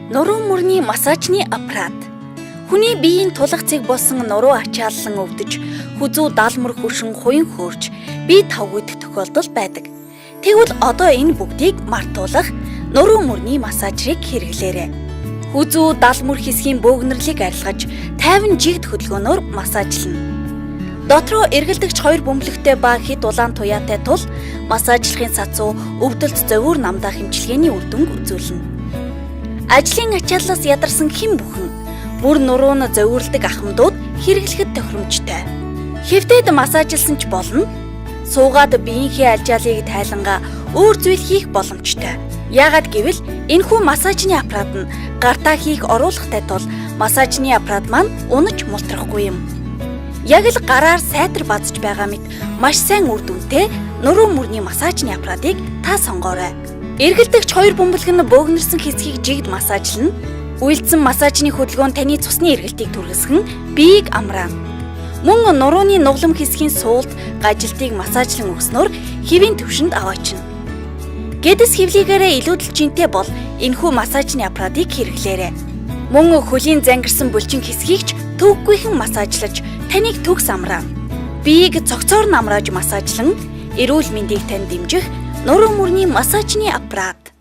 Нуруу мөрний массажны аппарат. Хүний биеийн тулгцыг болсон нуруу ачааллан өвдөж, хүзүү даалмөр хөшин хуян хөөрч, бие тавгүйдэх тохиолдол байдаг. Тэгвэл одоо энэ бүгдийг мартуулах нуруу мөрний массажийг хэрэглээрэй. Хүзүү даалмөр хэсгийн бөөгнөрлийг арилгаж, тайван жигд хөдөлгөөнөөр массажлана. Дотроо эргэлдэгч хоёр бөмбөлөгтэй ба хэд улаан туяатай тул массажлахын цацуу өвдөлт зовир намдаа хэмжлэгээний үр дүнг үзүүлнэ. Ажлын ачааллаас ядарсан хэн бүхэн бүр нурууны зовирлдаг ахмадууд хэрэглэхэд тохиромжтой. Хэвтээд массажлсан ч болно. Суугаад биеийнхээ альжаалыг тайлангаа өөр зүйл хийх боломжтой. Яагаад гэвэл энэхүү массажны аппарат нь гартаа хийх оруулахтай тул массажны аппарат маань унаж мултрахгүй юм. Яг л гараар сайтар базж байгаа мэт маш сайн үр дүнтэй нуруу мөрний массажны аппаратыг та сонгоорой. Эргэлдэгч хоёр бөмбөлөг нь бөөгнөрсөн хэсгийг жигд массажлана. Үйлдсэн массажны хөдөлгөөн таны цусны эргэлтийг түргэсгэн биеийг амраана. Мөн нурууны нуглам хэсгийн суулт, гажилтыг массажлан өгснөөр хэвийн төвшөнд аваачна. Гэдэс хэвлийгээрээ илүүдэл жинтэй бол энэхүү массажны аппаратыг хэрэглээрэй. Мөн хөлийн зангирсан булчин хэсгийг ч төвөггүйхэн массажлаж таныг төгс амраана. Биеийг цогцоор амрааж массажлан эрүүл мэндийг тань дэмжих нуруу мөрний массажны аппарат.